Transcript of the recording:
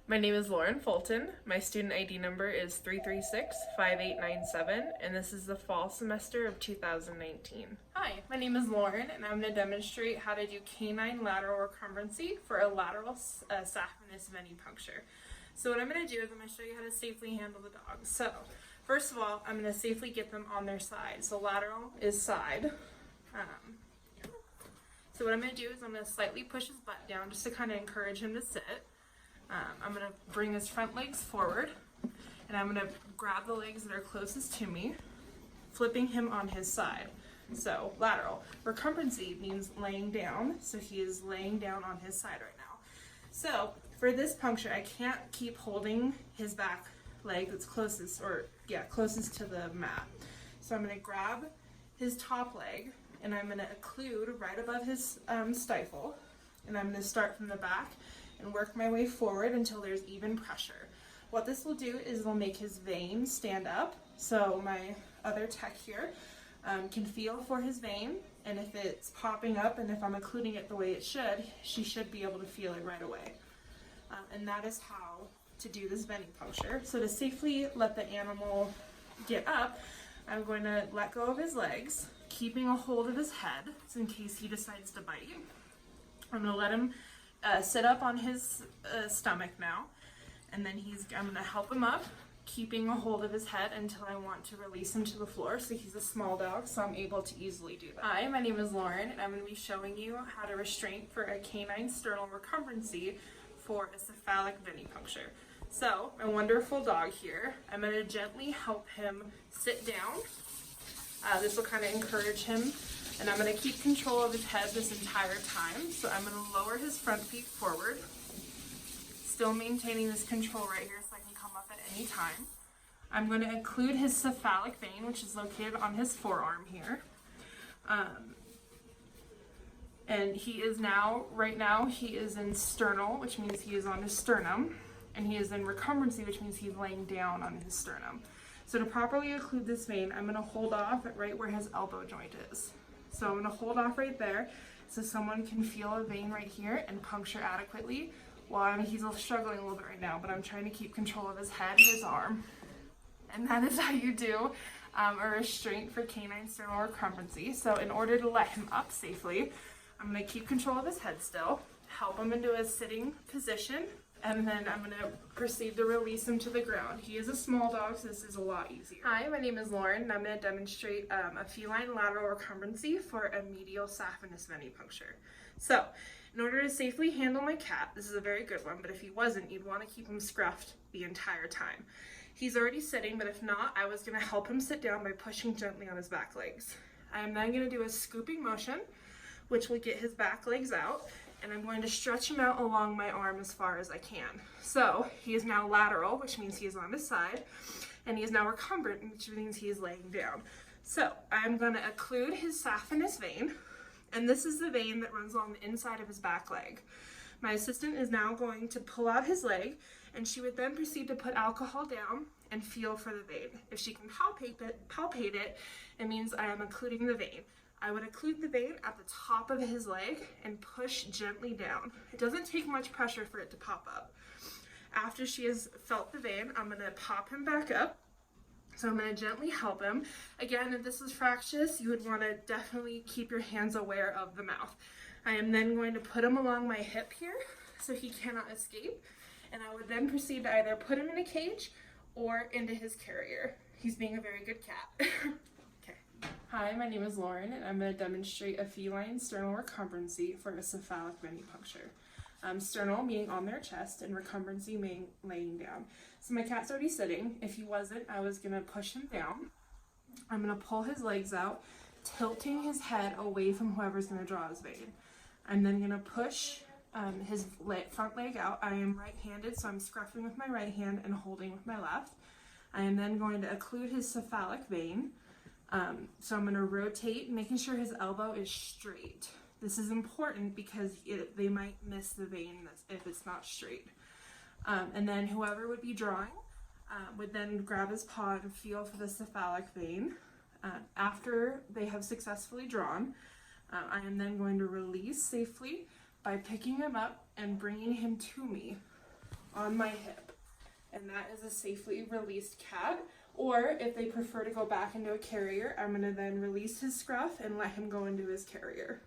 My name is Lauren Fulton. My student ID number is 336-5897, and this is the fall semester of 2019. Hi, my name is Lauren, and I'm going to demonstrate how to do canine lateral recumbency for a lateral saphenous venipuncture. So what I'm going to do is I'm going to show you how to safely handle the dog. So first of all, I'm going to safely get them on their side. So lateral is side. So what I'm going to do is I'm going to slightly push his butt down just to kind of encourage him to sit. I'm going to bring his front legs forward, and I'm going to grab the legs that are closest to me, flipping him on his side. So lateral. Recumbency means laying down, so he is laying down on his side right now. So for this puncture, I can't keep holding his back leg that's closest to the mat. So I'm going to grab his top leg, and I'm going to occlude right above his stifle, and I'm going to start from the back and work my way forward until there's even pressure. What this will do is it'll make his vein stand up, so my other tech here can feel for his vein, and if it's popping up and if I'm occluding it the way it should, she should be able to feel it right away. And that is how to do this venipuncture. So to safely let the animal get up, I'm going to let go of his legs, keeping a hold of his head, so in case he decides to bite. I'm going to let him sit up on his stomach now, and then I'm going to help him up, keeping a hold of his head until I want to release him to the floor. So he's a small dog, so I'm able to easily do that. Hi, my name is Lauren, and I'm going to be showing you how to restraint for a canine sternal recumbency for a cephalic venipuncture. So my wonderful dog here, I'm going to gently help him sit down. This will kind of encourage him. And I'm going to keep control of his head this entire time. So I'm going to lower his front feet forward, still maintaining this control right here so I can come up at any time. I'm going to occlude his cephalic vein, which is located on his forearm here. And he is right now he is in sternal, which means he is on his sternum. And he is in recumbency, which means he's laying down on his sternum. So to properly occlude this vein, I'm going to hold off at right where his elbow joint is. So I'm going to hold off right there so someone can feel a vein right here and puncture adequately. Well, he's struggling a little bit right now, but I'm trying to keep control of his head and his arm. And that is how you do a restraint for canine sternal recumbency. So in order to let him up safely, I'm going to keep control of his head still, help him into a sitting position, and then I'm going to proceed to release him to the ground. He is a small dog, so this is a lot easier. Hi, my name is Lauren, and I'm going to demonstrate a feline lateral recumbency for a medial saphenous venipuncture. So, in order to safely handle my cat, this is a very good one, but if he wasn't, you'd want to keep him scruffed the entire time. He's already sitting, but if not, I was going to help him sit down by pushing gently on his back legs. I am then going to do a scooping motion, which will get his back legs out, and I'm going to stretch him out along my arm as far as I can. So he is now lateral, which means he is on his side, and he is now recumbent, which means he is laying down. So I'm going to occlude his saphenous vein, and this is the vein that runs along the inside of his back leg. My assistant is now going to pull out his leg, and she would then proceed to put alcohol down and feel for the vein. If she can palpate it, it means I am occluding the vein. I would occlude the vein at the top of his leg and push gently down. It doesn't take much pressure for it to pop up. After she has felt the vein, I'm going to pop him back up. So I'm going to gently help him. Again, if this is fractious, you would want to definitely keep your hands aware of the mouth. I am then going to put him along my hip here so he cannot escape. And I would then proceed to either put him in a cage or into his carrier. He's being a very good cat. Hi, my name is Lauren, and I'm going to demonstrate a feline sternal recumbency for a cephalic venipuncture. Sternal meaning on their chest, and recumbency meaning laying down. So my cat's already sitting. If he wasn't, I was going to push him down. I'm going to pull his legs out, tilting his head away from whoever's going to draw his vein. I'm then going to push his front leg out. I am right-handed, so I'm scruffing with my right hand and holding with my left. I am then going to occlude his cephalic vein. So I'm going to rotate, making sure his elbow is straight. This is important because they might miss the vein if it's not straight. And then whoever would be drawing would then grab his paw and feel for the cephalic vein. After they have successfully drawn, I am then going to release safely by picking him up and bringing him to me on my hip. And that is a safely released cat. Or if they prefer to go back into a carrier, I'm going to then release his scruff and let him go into his carrier.